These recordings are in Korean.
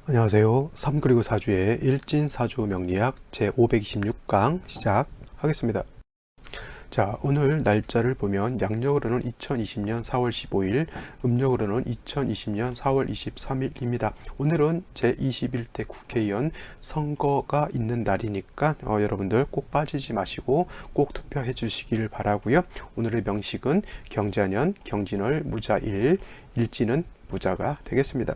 안녕하세요. 3 그리고 4주의 일진사주 명리학 제526강 시작하겠습니다. 자, 오늘 날짜를 보면 양력으로는 2020년 4월 15일, 음력으로는 2020년 4월 23일입니다. 오늘은 제21대 국회의원 선거가 있는 날이니까 여러분들 꼭 빠지지 마시고 꼭 투표해 주시길 바라고요. 오늘의 명식은 경자년, 경진월, 무자일, 일진은 무자가 되겠습니다.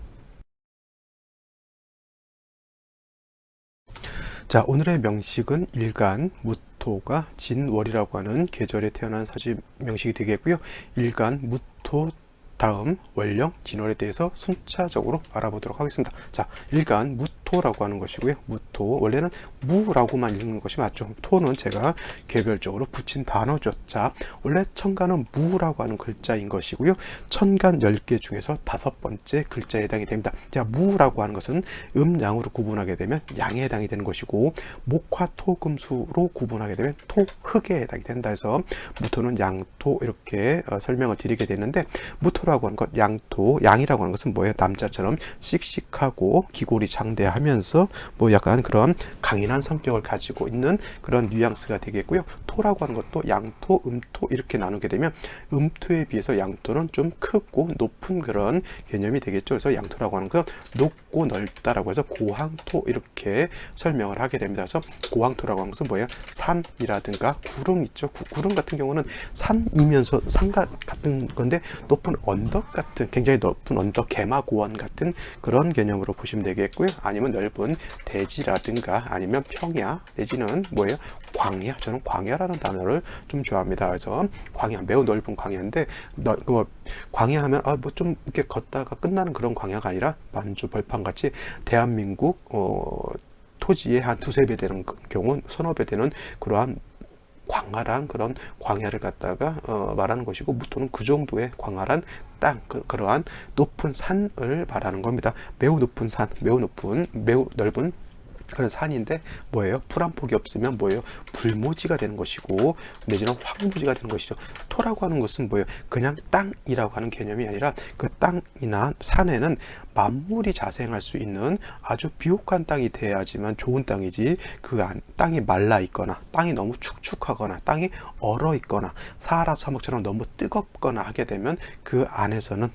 자, 오늘의 명식은 일간, 무토가 진월이라고 하는 계절에 태어난 사주 명식이 되겠고요. 일간, 무토 다음 월령, 진월에 대해서 순차적으로 알아보도록 하겠습니다. 자, 일간 무토라고 하는 것이고요. 무토, 원래는 무라고만 읽는 것이 맞죠. 토는 제가 개별적으로 붙인 단어죠. 자, 원래 천간은 무라고 하는 글자인 것이고요. 천간 10개 중에서 5번째 글자에 해당이 됩니다. 자, 무라고 하는 것은 음양으로 구분하게 되면 양에 해당이 되는 것이고, 목화토금수로 구분하게 되면 토흑에 해당이 된다 해서 무토는 양토 이렇게 설명을 드리게 되는데, 무토라고 하는 것, 양토, 양이라고 하는 것은 뭐예요? 남자처럼 씩씩하고 기골이 장대하면서 뭐 약간 그런 강인한 성격을 가지고 있는 그런 뉘앙스가 되겠고요. 토라고 하는 것도 양토, 음토 이렇게 나누게 되면 음토에 비해서 양토는 좀 크고 높은 그런 개념이 되겠죠. 그래서 양토라고 하는 건 높고 넓다라고 해서 고항토 이렇게 설명을 하게 됩니다. 그래서 고항토라고 하는 것은 뭐예요? 산이라든가 구릉 있죠. 구릉 같은 경우는 산이면서 산 같은 건데 높은 언덕 같은, 굉장히 높은 언덕, 개마고원 같은 그런 개념으로 보시면 되겠고요. 아니면 넓은 대지라든가 아니면 평야 내지는 뭐예요? 광야. 저는 광야라는 단어를 좀 좋아합니다. 그래서 광야, 매우 넓은 광야인데 광야 하면 뭐 좀 이렇게 걷다가 끝나는 그런 광야가 아니라 만주 벌판 같이 대한민국 토지의 한 두세 배 되는 경우, 서너 배 되는 그러한 광활한 그런 광야를 갖다가 말하는 것이고, 무토는 그 정도의 광활한 땅, 그러한 높은 산을 말하는 겁니다. 매우 높은 산, 매우 높은, 매우 넓은 그런 산인데 뭐예요? 풀 한 폭이 없으면 뭐예요? 불모지가 되는 것이고 내지는 황무지가 되는 것이죠. 토라고 하는 것은 뭐예요? 그냥 땅이라고 하는 개념이 아니라 그 땅이나 산에는 만물이 자생할 수 있는 아주 비옥한 땅이 돼야지만 좋은 땅이지, 그 땅이 말라 있거나 땅이 너무 축축하거나 땅이 얼어 있거나 사하라 사막처럼 너무 뜨겁거나 하게 되면 그 안에서는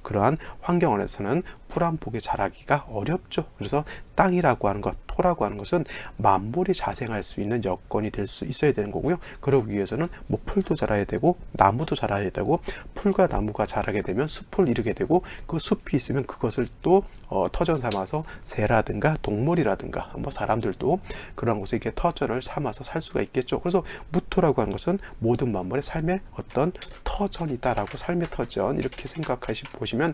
그러한 환경 안에서는 풀 한 폭이 자라기가 어렵죠. 그래서 땅이라고 하는 것, 토라고 하는 것은 만물이 자생할 수 있는 여건이 될 수 있어야 되는 거고요. 그러기 위해서는 뭐 풀도 자라야 되고 나무도 자라야 되고, 풀과 나무가 자라게 되면 숲을 이루게 되고, 그 숲이 있으면 그것을 또 터전 삼아서 새라든가 동물이라든가 뭐 사람들도 그런 곳에 이렇게 터전을 삼아서 살 수가 있겠죠. 그래서 무토라고 하는 것은 모든 만물의 삶의 어떤 터전이다라고, 삶의 터전 이렇게 보시면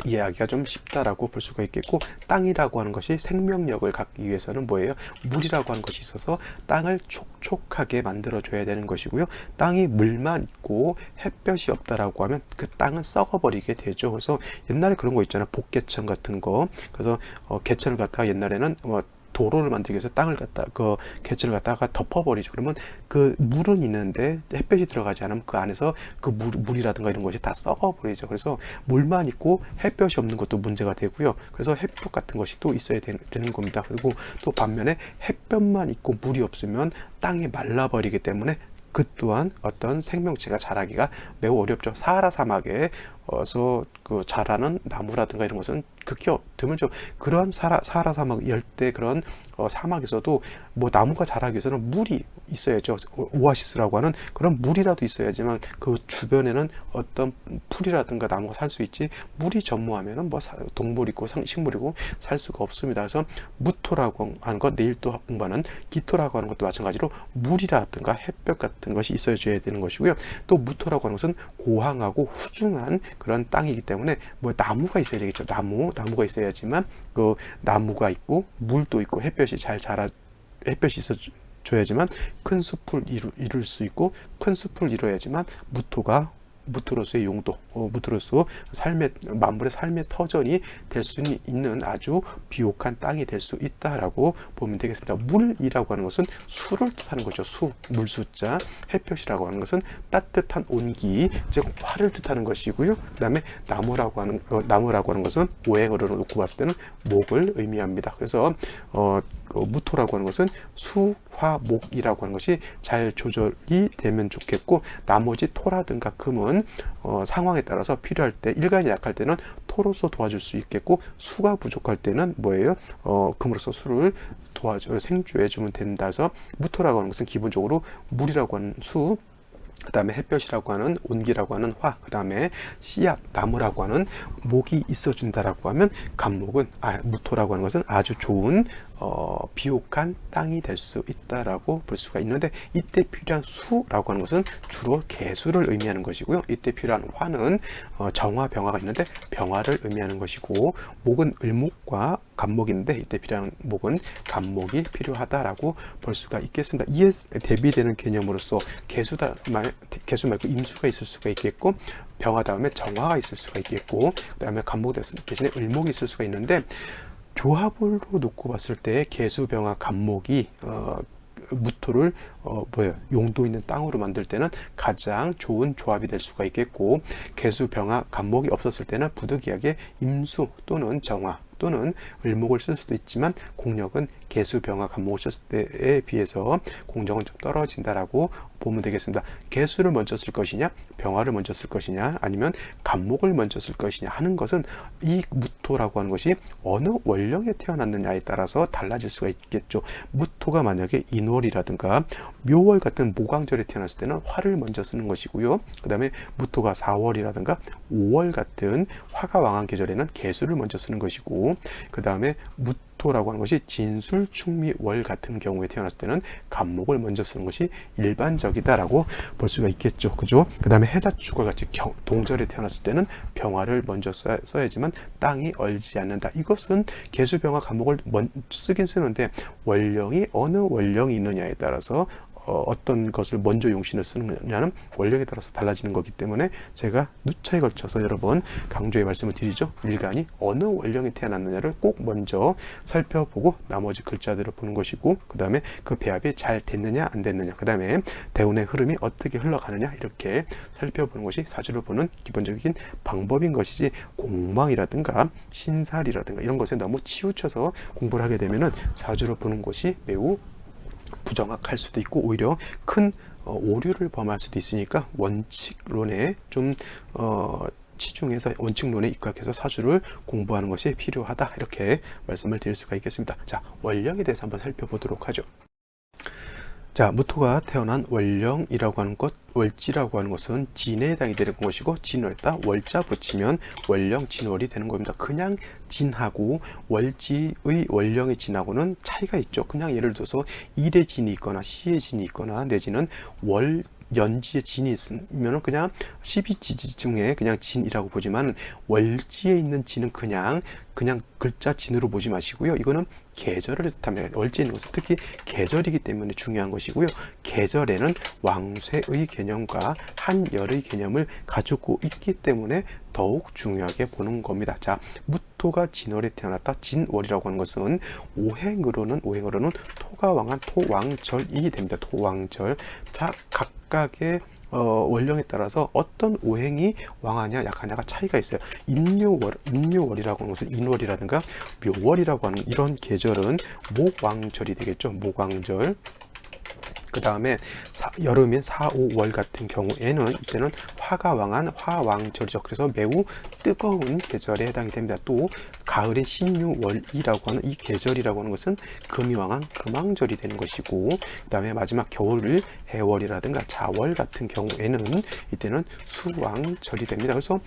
이해하기가 좀 쉽다라고 볼 수가 있겠고, 땅이라고 하는 것이 생명력을 갖기 위해서는 뭐예요? 물이라고 하는 것이 있어서 땅을 촉촉하게 만들어 줘야 되는 것이고요. 땅이 물만 있고 햇볕이 없다라고 하면 그 땅은 썩어버리게 되죠. 그래서 옛날에 그런 거 있잖아요. 복개천 같은 거. 그래서 개천을 갖다가 옛날에는 도로를 만들기 위해서 땅을 그 개천을 갖다가 덮어버리죠. 그러면 그 물은 있는데 햇볕이 들어가지 않으면 그 안에서 그 물이라든가 이런 것이 다 썩어버리죠. 그래서 물만 있고 햇볕이 없는 것도 문제가 되고요. 그래서 햇볕 같은 것이 또 있어야 되는 겁니다. 그리고 또 반면에 햇볕만 있고 물이 없으면 땅이 말라버리기 때문에 그 또한 어떤 생명체가 자라기가 매우 어렵죠. 사하라 사막에서 그 자라는 나무라든가 이런 것은 극히 드물죠. 그러한 사하라 사막, 열대 그런 사막에서도 뭐 나무가 자라기 위해서는 물이 있어야죠. 오아시스라고 하는 그런 물이라도 있어야지만 그 주변에는 어떤 풀이라든가 나무가 살 수 있지, 물이 전무하면은 뭐 동물 있고 식물이고 살 수가 없습니다. 그래서 무토라고 하는 것, 내일 또 공부하는 기토라고 하는 것도 마찬가지로 물이라든가 햇볕 같은 것이 있어줘야 되는 것이고요. 또 무토라고 하는 것은 고항하고 후중한 그런 땅이기 때문에 뭐 나무가 있어야 되겠죠. 나무가 있어야지만 그 나무가 있고 물도 있고 햇볕이 있어줘야지만 큰 숲을 이룰 수 있고, 큰 숲을 이뤄야지만 무토가 무토로서의 용도, 무토로서 만물의 삶의 터전이 될 수 있는 아주 비옥한 땅이 될 수 있다라고 보면 되겠습니다. 물이라고 하는 것은 수를 뜻하는 거죠. 물 숫자. 햇볕이라고 하는 것은 따뜻한 온기, 즉 화를 뜻하는 것이고요. 그다음에 나무라고 하는 것은 오행어로 놓고 봤을 때는 목을 의미합니다. 그래서 무토라고 하는 것은 수, 화, 목이라고 하는 것이 잘 조절이 되면 좋겠고, 나머지 토라든가 금은 상황에 따라서 필요할 때, 일간이 약할 때는 토로서 도와줄 수 있겠고, 수가 부족할 때는 뭐예요? 금으로서 수를 생주해 주면 된다 해서 무토라고 하는 것은 기본적으로 물이라고 하는 수, 그 다음에 햇볕이라고 하는 온기라고 하는 화, 그 다음에 씨앗, 나무라고 하는 목이 있어준다라고 하면, 간목은 무토라고 하는 것은 아주 좋은 비옥한 땅이 될 수 있다라고 볼 수가 있는데, 이때 필요한 수라고 하는 것은 주로 개수를 의미하는 것이고요. 이때 필요한 화는 정화, 병화가 있는데 병화를 의미하는 것이고, 목은 을목과 간목인데 이때 필요한 목은 간목이 필요하다라고 볼 수가 있겠습니다. 이에 대비되는 개념으로서 개수 말고 임수가 있을 수가 있겠고, 병화 다음에 정화가 있을 수가 있겠고, 그 다음에 간목 대신에 을목이 있을 수가 있는데, 조합으로 놓고 봤을 때 개수, 병화, 간목이 무토를 용도 있는 땅으로 만들 때는 가장 좋은 조합이 될 수가 있겠고, 개수, 병화, 간목이 없었을 때는 부득이하게 임수 또는 정화 또는 을목을 쓸 수도 있지만, 공력은 개수, 병화, 간목을 썼을 때에 비해서 공력은 좀 떨어진다라고 보면 되겠습니다. 개수를 먼저 쓸 것이냐, 병화를 먼저 쓸 것이냐, 아니면 간목을 먼저 쓸 것이냐 하는 것은 이 무토라고 하는 것이 어느 원령에 태어났느냐에 따라서 달라질 수가 있겠죠. 무토가 만약에 인월이라든가 묘월 같은 모광절에 태어났을 때는 화를 먼저 쓰는 것이고요. 그 다음에 무토가 4월이라든가 5월 같은 화가 왕한 계절에는 개수를 먼저 쓰는 것이고, 그 다음에 무토라고 하는 것이 진술, 충미, 월 같은 경우에 태어났을 때는 간목을 먼저 쓰는 것이 일반적이다라고 볼 수가 있겠죠. 그죠? 그 다음에 해자축월 같이 동절에 태어났을 때는 병화를 먼저 써야지만 땅이 얼지 않는다. 이것은 개수, 병화, 간목을 쓰긴 쓰는데, 원령이 어느 원령이 있느냐에 따라서 어떤 것을 먼저 용신을 쓰느냐는 원령에 따라서 달라지는 거기 때문에 제가 누차에 걸쳐서 여러 번 강조의 말씀을 드리죠. 일간이 어느 원령이 태어났느냐를 꼭 먼저 살펴보고 나머지 글자들을 보는 것이고, 그 다음에 그 배합이 잘 됐느냐 안 됐느냐, 그 다음에 대운의 흐름이 어떻게 흘러가느냐, 이렇게 살펴보는 것이 사주를 보는 기본적인 방법인 것이지, 공망이라든가 신살이라든가 이런 것에 너무 치우쳐서 공부를 하게 되면은 사주를 보는 것이 매우 부정확할 수도 있고, 오히려 큰 오류를 범할 수도 있으니까 원칙론에 좀 치중해서 원칙론에 입각해서 사주를 공부하는 것이 필요하다, 이렇게 말씀을 드릴 수가 있겠습니다. 자, 원령에 대해서 한번 살펴보도록 하죠. 자, 무토가 태어난 원령이라고 하는 것, 월지라고 하는 것은 진에 해당이 되는 것이고, 진월에다 월자 붙이면 원령, 진월이 되는 겁니다. 그냥 진하고 월지의 원령의 진하고는 차이가 있죠. 그냥 예를 들어서 일의 진이 있거나 시의 진이 있거나, 내지는 연지의 진이 있으면 그냥 12지지 중에 그냥 진이라고 보지만, 월지에 있는 진은 그냥 글자 진으로 보지 마시고요. 이거는 계절을 뜻합니다. 월지에 있는 것은 특히 계절이기 때문에 중요한 것이고요. 계절에는 왕쇠의 개념과 한열의 개념을 가지고 있기 때문에 더욱 중요하게 보는 겁니다. 자, 무토가 진월에 태어났다. 진월이라고 하는 것은 오행으로는 토가 왕한 토왕절이 됩니다. 토왕절. 자, 각각의 원령에 따라서 어떤 오행이 왕하냐 약하냐가 차이가 있어요. 인묘월이라고 하는 것은 인월이라든가 묘월이라고 하는 이런 계절은 목왕절이 되겠죠. 목왕절. 그 다음에 여름인 4, 5월 같은 경우에는 이때는 화가 왕한 화왕절이죠. 그래서 매우 뜨거운 계절에 해당이 됩니다. 또 가을인 신유월이라고 하는 이 계절이라고 하는 것은 금이 왕한 금왕절이 되는 것이고, 그 다음에 마지막 겨울을 해월이라든가 자월 같은 경우에는 이때는 수왕절이 됩니다. 그래서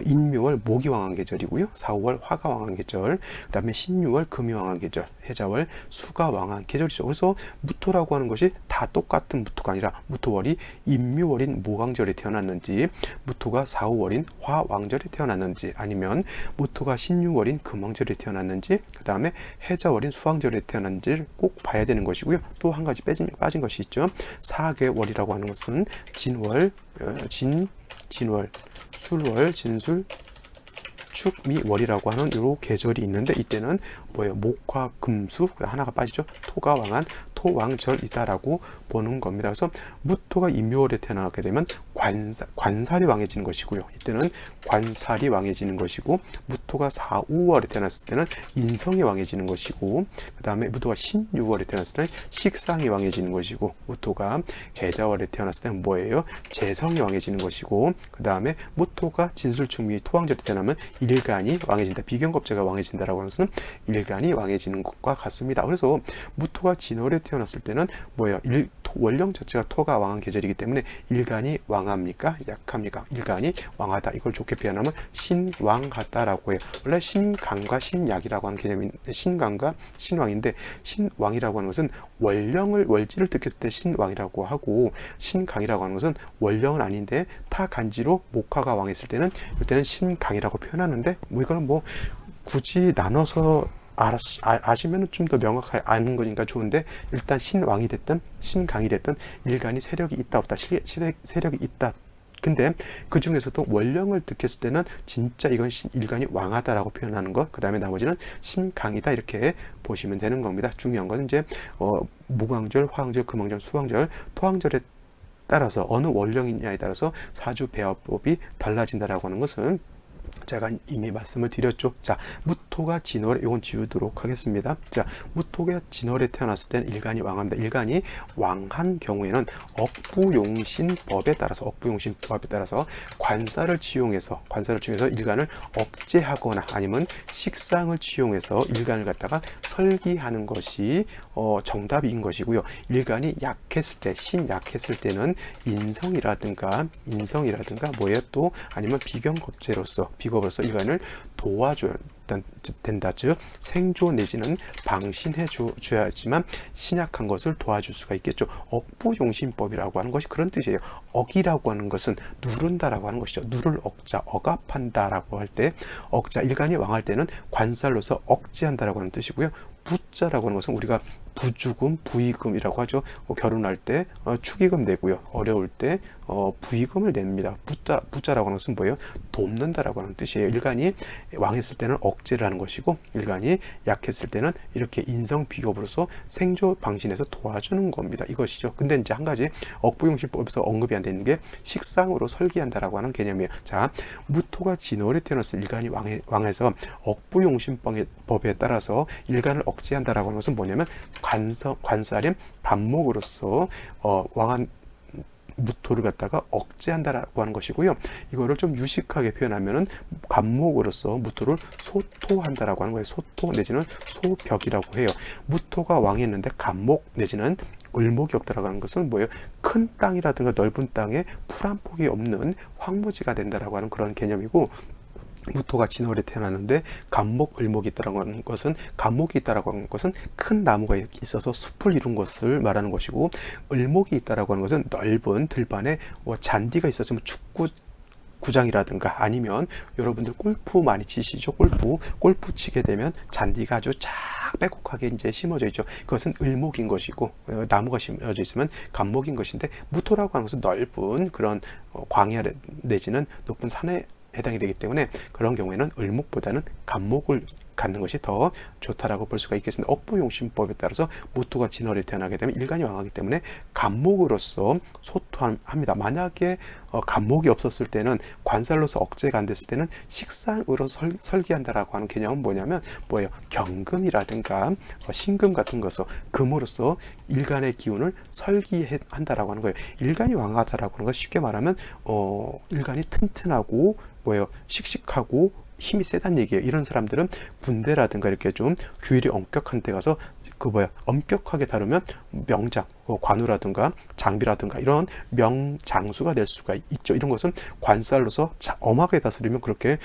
인묘월 목이 왕한 계절이고요. 4, 5월 화가 왕한 계절, 그 다음에 신유월 금이 왕한 계절, 해자월 수가 왕한 계절이죠. 그래서 무토라고 하는 것이 다 똑같은 무토가 아니라 무토월이 임묘월인 모광절에 태어났는지, 무토가 사후월인 화왕절에 태어났는지, 아니면 무토가 신유월인 금왕절에 태어났는지, 그 다음에 해자월인 수왕절에 태어났는지를 꼭 봐야 되는 것이고요. 또 한 가지 빠진 것이 있죠. 사계월이라고 하는 것은 진월, 진월, 술월, 진술, 축미월이라고 하는 요 계절이 있는데, 이때는 뭐예요? 목화 금수 하나가 빠지죠. 토가 왕한 토왕절이다라고 보는 겁니다. 그래서 무토가 임묘월에 태어나게 되면 관살이 왕해지는 것이고요. 이때는 관살이 왕해지는 것이고, 무토가 사우월에 태어났을 때는 인성이 왕해지는 것이고, 그 다음에 무토가 신유월에 태어났을 때는 식상이 왕해지는 것이고, 무토가 계자월에 태어났을 때는 뭐예요? 재성이 왕해지는 것이고, 그 다음에 무토가 진술축미 토왕절에 태어나면 일간이 왕해진다. 비견겁제가 왕해진다라고 하는 것은 일간이 왕해지는 것과 같습니다. 그래서 무토가 진월에 태어났을 때는 뭐예요? 월령 자체가 토가 왕한 계절이기 때문에 일간이 왕합니까? 약합니까? 일간이 왕하다. 이걸 좋게 표현하면 신왕하다라고 해요. 원래 신강과 신약이라고 하는 개념이 신강과 신왕인데, 신왕이라고 하는 것은 월지를 뜻했을 때 신왕이라고 하고, 신강이라고 하는 것은 월령은 아닌데 타 간지로 목화가 왕했을 때는 이때는 신강이라고 표현하는데, 뭐 이거는 뭐 굳이 나눠서 아시면 좀 더 명확하게 아는 거니까 좋은데, 일단 신왕이 됐든 신강이 됐든 일간이 세력이 있다 없다, 세력이 있다. 근데 그 중에서도 월령을 득했을 때는 진짜 이건 일간이 왕하다라고 표현하는 것, 그 다음에 나머지는 신강이다, 이렇게 보시면 되는 겁니다. 중요한 건 이제 무광절, 화왕절, 금왕절, 수왕절, 토왕절에 따라서 어느 월령이냐에 따라서 사주 배합법이 달라진다라고 하는 것은 제가 이미 말씀을 드렸죠. 자, 무토가 진월에, 이건 지우도록 하겠습니다. 자, 무토가 진월에 태어났을 때는 일간이 왕합니다. 일간이 왕한 경우에는 억부용신법에 따라서 관사를 지용해서 일간을 억제하거나 아니면 식상을 지용해서 일간을 갖다가 설기하는 것이 정답인 것이고요. 일간이 약했을 때, 신약했을 때는 인성이라든가 뭐예요? 또 아니면 비견겁제로서 일간을 도와줘야 된다. 즉 생조 내지는 방신해 줘야지만 신약한 것을 도와줄 수가 있겠죠. 억부용신법이라고 하는 것이 그런 뜻이에요. 억이라고 하는 것은 누른다라고 하는 것이죠. 누를 억자, 억압한다라고 할 때, 억자, 일간이 왕할 때는 관살로서 억제한다라고 하는 뜻이고요. 부자라고 하는 것은 우리가 부주금, 부의금이라고 하죠. 결혼할 때 축의금 내고요. 어려울 때 부의금을 냅니다. 부자라고 하는 것은 뭐예요? 돕는다라고 하는 뜻이에요. 일간이 왕했을 때는 억제를 하는 것이고, 일간이 약했을 때는 이렇게 인성 비겁으로서 생조 방신해서 도와주는 겁니다. 이것이죠. 근데 이제 한 가지 억부용신법에서 언급이 안 되는 게 식상으로 설기한다라고 하는 개념이에요. 자, 무토가 진월에 태어났을 일간이 왕해서 억부용신법에 따라서 일간을 억제한다라고 하는 것은 뭐냐면 관살인 반목으로서 왕한 무토를 갖다가 억제한다라고 하는 것이고요. 이거를 좀 유식하게 표현하면은 간목으로서 무토를 소토한다라고 하는 거예요. 소토 내지는 소벽이라고 해요. 무토가 왕했는데 간목 내지는 을목이 없다라고 하는 것은 뭐예요? 큰 땅이라든가 넓은 땅에 풀 한 폭이 없는 황무지가 된다라고 하는 그런 개념이고, 무토가 진월에 태어났는데 간목, 을목이 있다라고 하는 것은, 간목이 있다라고 하는 것은 큰 나무가 있어서 숲을 이룬 것을 말하는 것이고, 을목이 있다라고 하는 것은 넓은 들판에 잔디가 있어서 구장이라든가 아니면 여러분들 골프 많이 치시죠? 골프 치게 되면 잔디가 아주 빼곡하게 이제 심어져 있죠. 그것은 을목인 것이고, 나무가 심어져 있으면 간목인 것인데, 무토라고 하는 것은 넓은 그런 광야 내지는 높은 산에 해당이 되기 때문에 그런 경우에는 을목보다는 간목을 갖는 것이 더 좋다라고 볼 수가 있겠습니다. 억부용신법에 따라서 무토가 진월에 태어나게 되면 일간이 왕하기 때문에 간목으로서 소토합니다. 만약에 간목이 없었을 때는, 관살로서 억제가 안 됐을 때는 식상으로 설기한다라고 하는 개념은 뭐냐면 뭐예요? 경금이라든가 신금 같은 것을 금으로써 일간의 기운을 설기한다라고 하는 거예요. 일간이 왕하다라고 하는 것, 쉽게 말하면 일간이 튼튼하고 뭐예요? 씩씩하고 힘이 세단 얘기예요. 이런 사람들은 군대라든가 이렇게 좀 규율이 엄격한 데 가서 엄격하게 다루면 명장, 관우라든가 장비라든가 이런 명장수가 될 수가 있죠. 이런 것은 관살로서 엄하게 다스리면 그렇게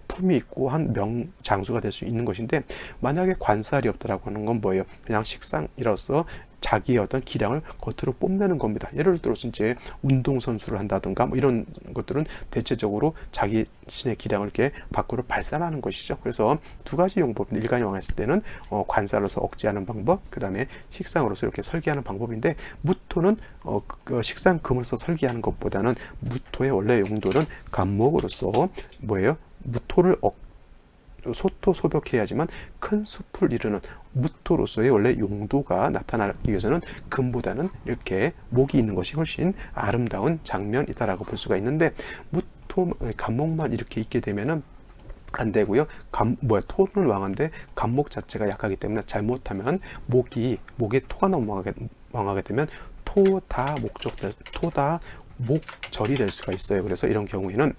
품이 있고 한 명장수가 될 수 있는 것인데, 만약에 관살이 없다라고 하는 건 뭐예요? 그냥 식상이로서 자기의 어떤 기량을 겉으로 뽐내는 겁니다. 예를 들어서 이제 운동선수를 한다든가 뭐 이런 것들은 대체적으로 자기 신의 기량을 이렇게 밖으로 발산하는 것이죠. 그래서 두 가지 용법인데, 일간이 왕했을 때는 관살로서 억제하는 방법, 그 다음에 식상으로서 이렇게 설계하는 방법인데, 무토는 식상 금으로서 설계하는 것보다는 무토의 원래 용도는 간목으로서 뭐예요? 무토를 소토 소벽해야지만 큰 숲을 이루는 무토로서의 원래 용도가 나타나기 위해서는 금보다는 이렇게 목이 있는 것이 훨씬 아름다운 장면이다라고 볼 수가 있는데, 무토 간목만 이렇게 있게 되면은 안 되고요. 토는 왕한데 간목 자체가 약하기 때문에 잘못하면 목에 토가 너무 왕하게 되면 토다 목절이 될 수가 있어요. 그래서 이런 경우에는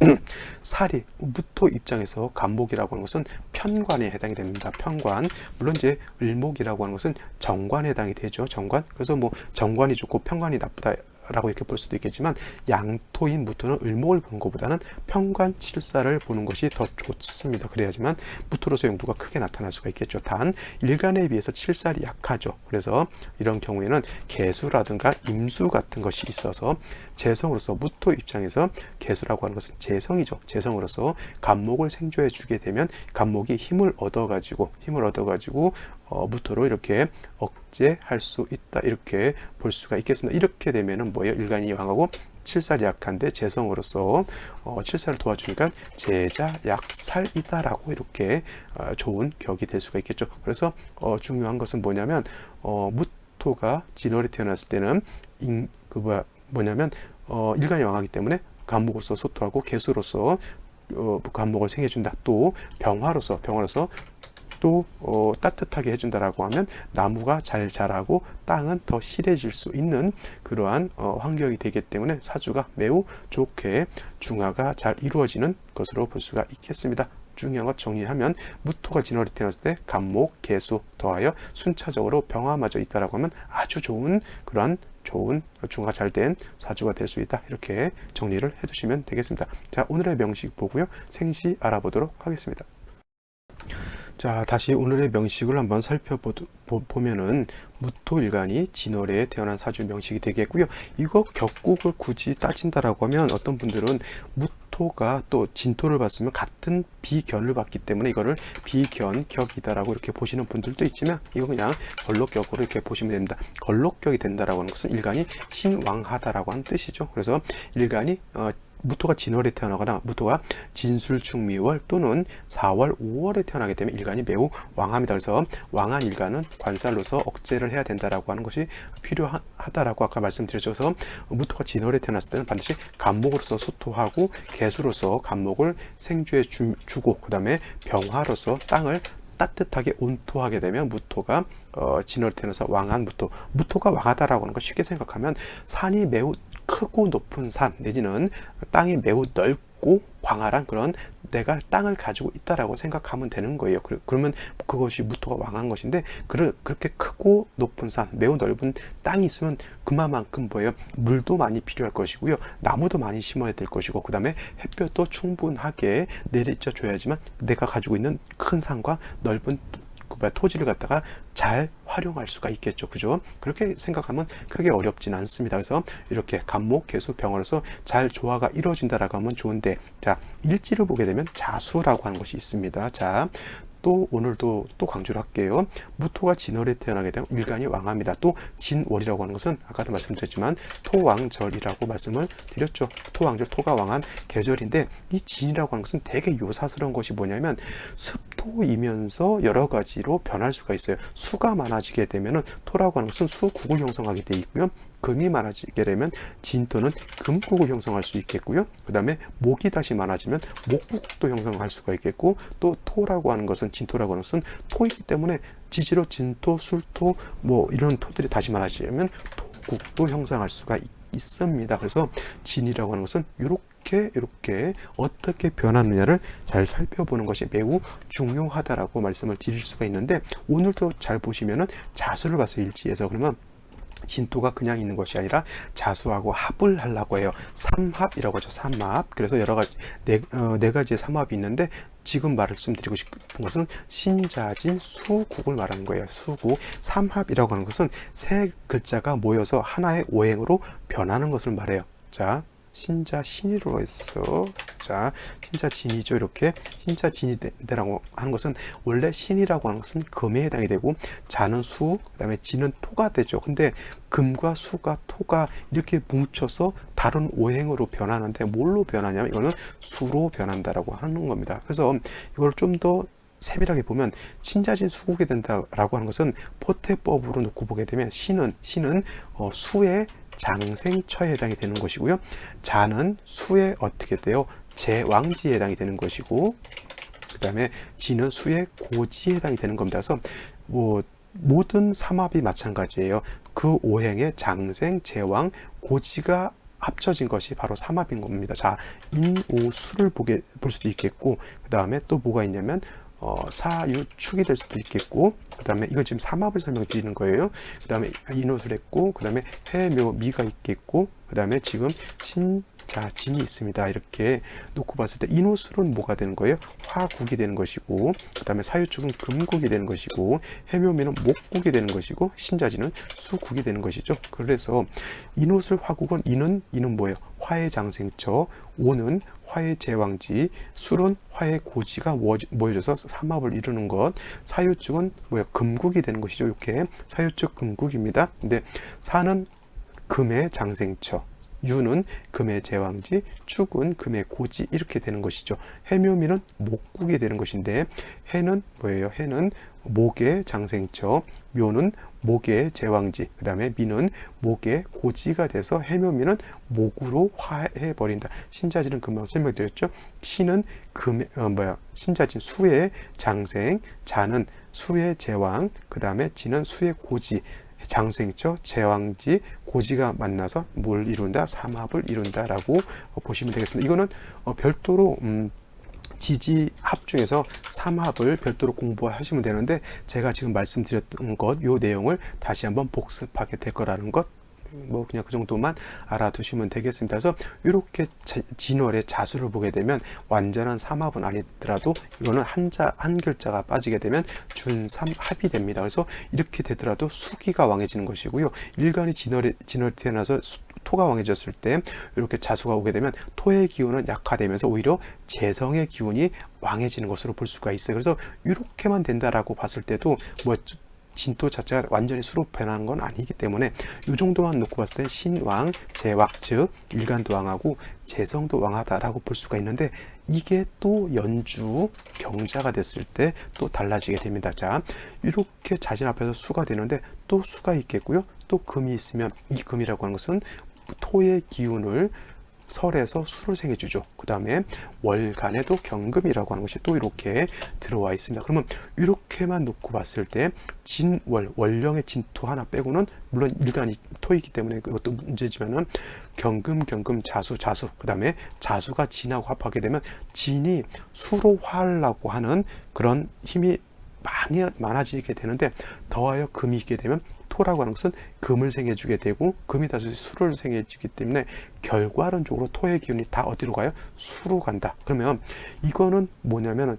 살이 무토 입장에서 간목이라고 하는 것은 편관에 해당이 됩니다. 편관. 물론 이제 을목이라고 하는 것은 정관에 해당이 되죠. 정관. 그래서 뭐 정관이 좋고 편관이 나쁘다 라고 이렇게 볼 수도 있겠지만, 양토인 무토는 을목을 보는 것보다는 편관 칠사를 보는 것이 더 좋습니다. 그래야지만 무토로서 용도가 크게 나타날 수가 있겠죠. 단 일간에 비해서 칠살이 약하죠. 그래서 이런 경우에는 개수라든가 임수 같은 것이 있어서 재성으로서, 무토 입장에서 개수라고 하는 것은 재성이죠. 재성으로서 간목을 생조해 주게 되면 간목이 힘을 얻어가지고 무토로 이렇게 억제할 수 있다, 이렇게 볼 수가 있겠습니다. 이렇게 되면은 뭐예요? 일간이 왕하고 칠살이 약한데 재성으로서 칠살을 도와주니까 제자약살이다라고 이렇게 좋은 격이 될 수가 있겠죠. 그래서 중요한 것은 뭐냐면 무토가 진월에 태어났을 때는 일간이 왕하기 때문에 간목으로서 소토하고 개수로서 간목을 생해준다. 또 병화로서 또 따뜻하게 해준다라고 하면 나무가 잘 자라고 땅은 더 실해질 수 있는 그러한 환경이 되기 때문에 사주가 매우 좋게 중화가 잘 이루어지는 것으로 볼 수가 있겠습니다. 중요한 것 정리하면, 무토가 진월에 태어났을 때 간목, 개수 더하여 순차적으로 병화마저 있다라고 하면 아주 좋은 중화가 잘 된 사주가 될 수 있다, 이렇게 정리를 해두시면 되겠습니다. 자, 오늘의 명식 보고요, 생시 알아보도록 하겠습니다. 자, 다시 오늘의 명식을 한번 살펴보면은 무토일간이 진월에 태어난 사주 명식이 되겠고요. 이거 격국을 굳이 따진다라고 하면 어떤 분들은 무토가 또 진토를 봤으면 같은 비견을 봤기 때문에 이거를 비견격이다라고 이렇게 보시는 분들도 있지만, 이거 그냥 걸록격으로 이렇게 보시면 됩니다. 걸록격이 된다라고 하는 것은 일간이 신왕하다라고 하는 뜻이죠. 그래서 일간이 무토가 진월에 태어나거나 무토가 진술충미월 또는 4월, 5월에 태어나게 되면 일간이 매우 왕합니다. 그래서 왕한 일간은 관살로서 억제를 해야 된다라고 하는 것이 필요하다라고 아까 말씀드렸죠. 그래서 무토가 진월에 태어났을 때는 반드시 간목으로서 소토하고 개수로서 간목을 생주해 주고, 그 다음에 병화로서 땅을 따뜻하게 온토하게 되면 무토가 진월에 태어나서 왕한 무토가 왕하다라고 하는 거 쉽게 생각하면 산이 매우 크고 높은 산, 내지는 땅이 매우 넓고 광활한 그런 내가 땅을 가지고 있다라고 생각하면 되는 거예요. 그러면 그것이 무토가 왕한 것인데, 그렇게 크고 높은 산, 매우 넓은 땅이 있으면 그만큼 뭐예요? 물도 많이 필요할 것이고요, 나무도 많이 심어야 될 것이고, 그 다음에 햇볕도 충분하게 내리쳐 줘야지만 내가 가지고 있는 큰 산과 넓은 토지를 갖다가 잘 활용할 수가 있겠죠. 그죠? 그렇게 생각하면 크게 어렵진 않습니다. 그래서 이렇게 간목, 개수, 병화로서 잘 조화가 이루어진다라고 하면 좋은데, 자, 일지를 보게 되면 자수라고 하는 것이 있습니다. 자, 또 오늘도 또 강조를 할게요. 무토가 진월에 태어나게 되면 일간이 왕합니다. 또 진월이라고 하는 것은 아까도 말씀드렸지만 토왕절이라고 말씀을 드렸죠. 토왕절, 토가 왕한 계절인데, 이 진이라고 하는 것은 되게 요사스러운 것이 뭐냐면 습토이면서 여러 가지로 변할 수가 있어요. 수가 많아지게 되면은 토라고 하는 것은 수국을 형성하게 돼 있고요, 금이 많아지게 되면 진토는 금국을 형성할 수 있겠고요, 그 다음에 목이 다시 많아지면 목국도 형성할 수가 있겠고, 또 토라고 하는 것은, 진토라고 하는 것은 토이기 때문에 지지로 진토, 술토 뭐 이런 토들이 다시 많아지면 토국도 형성할 수가 있습니다. 그래서 진이라고 하는 것은 이렇게 어떻게 변하느냐를 잘 살펴보는 것이 매우 중요하다라고 말씀을 드릴 수가 있는데, 오늘도 잘 보시면은 자수를 봤어요, 일지에서. 그러면 진토가 그냥 있는 것이 아니라 자수하고 합을 하려고 해요. 삼합이라고 하죠. 삼합. 그래서 여러 가지 네 가지의 삼합이 있는데, 지금 말씀드리고 싶은 것은 신자진 수국을 말하는 거예요. 수국. 삼합이라고 하는 것은 세 글자가 모여서 하나의 오행으로 변하는 것을 말해요. 자, 신자 신이로 했어. 자, 신자 진이죠. 이렇게 신자 진이라고 하는 것은 원래 신이라고 하는 것은 금에 해당이 되고 자는 수, 그다음에 진은 토가 되죠. 근데 금과 수가 토가 이렇게 뭉쳐서 다른 오행으로 변하는데 뭘로 변하냐면 이거는 수로 변한다라고 하는 겁니다. 그래서 이걸 좀 더 세밀하게 보면 신자진 수국이 된다라고 하는 것은 포태법으로 놓고 보게 되면 신은 수의 장생처에 해당이 되는 것이고요. 자는 수의 어떻게 돼요? 제왕지에 해당이 되는 것이고, 그 다음에 진은 수의 고지에 해당이 되는 겁니다. 그래서 뭐 모든 삼합이 마찬가지예요. 그 오행의 장생, 제왕, 고지가 합쳐진 것이 바로 삼합인 겁니다. 자, 인오수를 볼 수도 있겠고, 그 다음에 또 뭐가 있냐면 사유축이 될 수도 있겠고, 그 다음에 이건 지금 삼합을 설명드리는 거예요. 그 다음에 인호술 했고, 그 다음에 해묘미가 있겠고, 그 다음에 지금 신자진이 있습니다. 이렇게 놓고 봤을 때 인호술은 뭐가 되는 거예요? 화국이 되는 것이고, 그 다음에 사유축은 금국이 되는 것이고, 해묘미는 목국이 되는 것이고, 신자진은 수국이 되는 것이죠. 그래서 인호술 화국은 인은 뭐예요? 화의 장생처, 오는 화의 제왕지, 술은 화의 고지가 모여져서 삼합을 이루는 것, 사유축은 뭐야? 금국이 되는 것이죠. 이렇게 사유축 금국입니다. 근데 사는 금의 장생처, 유는 금의 제왕지, 축은 금의 고지 이렇게 되는 것이죠. 해묘미는 목국이 되는 것인데 해는 뭐예요? 해는 목의 장생처, 묘는 목의 제왕지, 그 다음에 미는 목의 고지가 돼서 해묘미는 목으로 화해버린다. 신자진은 금방 설명드렸죠. 신은 신자진 수의 장생, 자는 수의 제왕, 그 다음에 진은 수의 고지, 장생처, 제왕지, 고지가 만나서 뭘 이룬다? 삼합을 이룬다라고 보시면 되겠습니다. 이거는 별도로 지지합 중에서 삼합을 별도로 공부하시면 되는데 제가 지금 말씀드렸던 요 내용을 다시 한번 복습하게 될 거라는 것, 뭐 그냥 그 정도만 알아두시면 되겠습니다. 그래서 이렇게 진월의 자수를 보게 되면 완전한 삼합은 아니더라도 이거는 한 글자가 빠지게 되면 준삼합이 됩니다. 그래서 이렇게 되더라도 수기가 왕해지는 것이고요. 일간이 진월에 태어나서 토가 왕해졌을 때 이렇게 자수가 오게 되면 토의 기운은 약화되면서 오히려 재성의 기운이 왕해지는 것으로 볼 수가 있어요. 그래서 이렇게만 된다라고 봤을 때도 뭐 진토 자체가 완전히 수로 변하는 건 아니기 때문에 이 정도만 놓고 봤을 때 신왕, 제왕, 즉 일간도 왕하고 재성도 왕하다라고 볼 수가 있는데 이게 또 연주 경자가 됐을 때 또 달라지게 됩니다. 자, 이렇게 자신 앞에서 수가 되는데 또 수가 있겠고요. 또 금이 있으면 이 금이라고 하는 것은 토의 기운을 설에서 수를 생해주죠. 그 다음에 월간에도 경금이라고 하는 것이 또 이렇게 들어와 있습니다. 그러면 이렇게만 놓고 봤을 때 진월, 월령의 진토 하나 빼고는 물론 일간이 토이기 때문에 그것도 문제지만은 경금, 자수, 그 다음에 자수가 진하고 합하게 되면 진이 수로 화하려고 하는 그런 힘이 많아지게 되는데 더하여 금이 있게 되면 토라고 하는 것은 금을 생해주게 되고 금이 다시 수를 생해주기 때문에 결과론적으로 토의 기운이 다 어디로 가요? 수로 간다. 그러면 이거는 뭐냐면은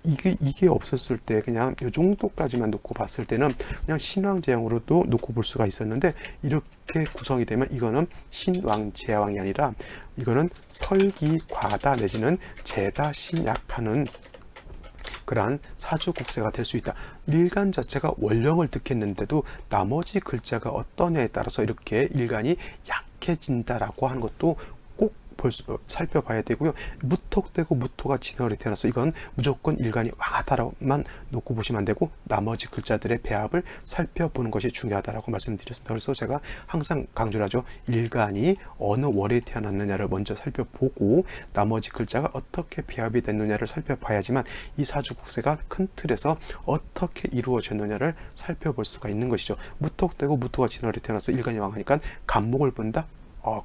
이게 없었을 때 그냥 이 정도까지만 놓고 봤을 때는 그냥 신왕제왕으로도 놓고 볼 수가 있었는데 이렇게 구성이 되면 이거는 신왕제왕이 아니라 이거는 설기과다 내지는 제다신약하는 그러한 사주국세가 될 수 있다. 일간 자체가 원령을 득했는데도 나머지 글자가 어떠냐에 따라서 이렇게 일간이 약해진다라고 하는 것도 꼭 살펴봐야 되고요. 무톡되고 무토가 진월에 태어나서 이건 무조건 일간이 왕하다라고만 놓고 보시면 안 되고 나머지 글자들의 배합을 살펴보는 것이 중요하다라고 말씀드렸습니다. 그래서 제가 항상 강조를 하죠. 일간이 어느 월에 태어났느냐를 먼저 살펴보고 나머지 글자가 어떻게 배합이 됐느냐를 살펴봐야지만 이 사주국세가 큰 틀에서 어떻게 이루어졌느냐를 살펴볼 수가 있는 것이죠. 무톡되고 무토가 진월에 태어나서 일간이 왕하니까 간목을 본다?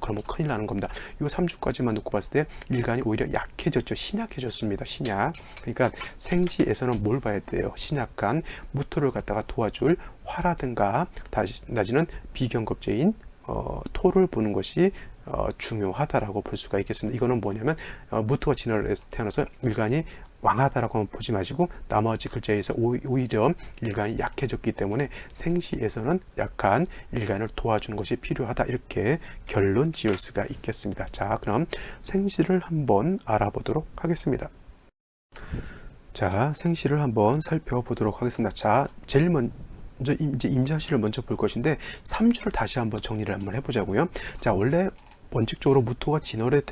그러면 큰일 나는 겁니다. 이 3주까지만 놓고 봤을 때 일간이 오히려 약해졌죠. 신약해졌습니다. 신약. 그러니까 생시에서는 뭘 봐야 돼요? 신약한 무토를 갖다가 도와줄 화라든가 낮에는 비경겁제인 토를 보는 것이 중요하다라고 볼 수가 있겠습니다. 이거는 뭐냐면 무토가 진월에 태어나서 일간이 왕하다라고 하면 보지 마시고 나머지 글자에서 오히려 일간이 약해졌기 때문에 생시에서는 약한 일간을 도와주는 것이 필요하다, 이렇게 결론 지을 수가 있겠습니다. 자, 그럼 생시를 한번 알아보도록 하겠습니다. 자, 생시를 한번 살펴보도록 하겠습니다. 자, 제일 먼저 이제 임자시를 먼저 볼 것인데 3주를 다시 한번 정리를 한번 해보자고요. 자, 원래 원칙적으로 무토가 진월에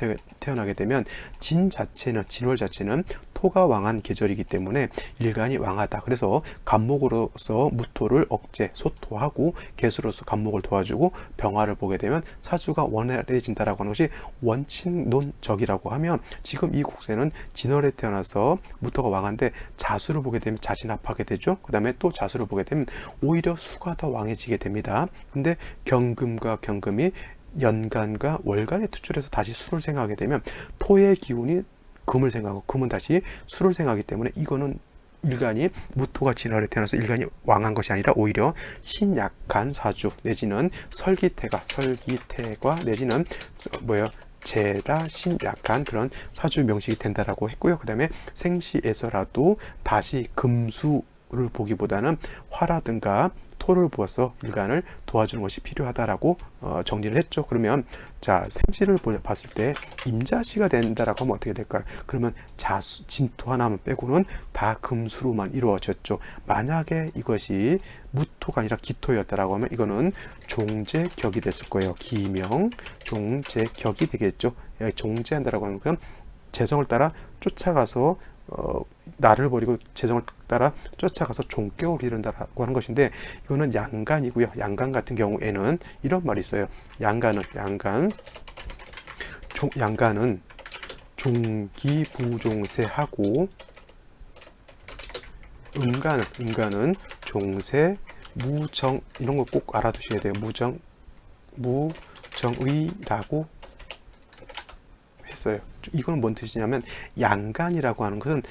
태어나게 되면 진월 자체는 토가 왕한 계절이기 때문에 일간이 왕하다. 그래서 간목으로서 무토를 억제, 소토하고 계수로서 간목을 도와주고 병화를 보게 되면 사주가 원활해진다라고 하는 것이 원칙론적이라고 하면, 지금 이 국세는 진월에 태어나서 무토가 왕한데 자수를 보게 되면 자신합하게 되죠. 그 다음에 또 자수를 보게 되면 오히려 수가 더 왕해지게 됩니다. 근데 경금과 경금이 연간과 월간에 투출해서 다시 수를 생각하게 되면 토의 기운이 금을 생각하고 금은 다시 수를 생각하기 때문에 이거는 일간이 무토가 진월에 태어나서 일간이 왕한 것이 아니라 오히려 신약한 사주 내지는 설기태가 내지는 재다 신약한 그런 사주 명식이 된다라고 했고요. 그 다음에 생시에서라도 다시 금수를 보기보다는 화라든가 토를 부어서 일간을 도와주는 것이 필요하다라고 정리를 했죠. 그러면 자, 생시를 봤을 때 임자시가 된다라고 하면 어떻게 될까요? 그러면 자수, 진토 하나만 빼고는 다 금수로만 이루어졌죠. 만약에 이것이 무토가 아니라 기토였다라고 하면 이거는 종제격이 됐을 거예요. 기명 종제격이 되겠죠. 종제한다라고 하는 건 재성을 따라 쫓아가서 나를 버리고 재성을 따라 쫓아가서 종격을 이룬다라고 하는 것인데, 이거는 양간이고요. 양간 같은 경우에는 이런 말이 있어요. 양간은 종기부종세하고 음간은 종세 무정, 이런 거 꼭 알아두셔야 돼요. 무정의라고 했어요. 이건 뭔 뜻이냐면 양간이라고 하는 것은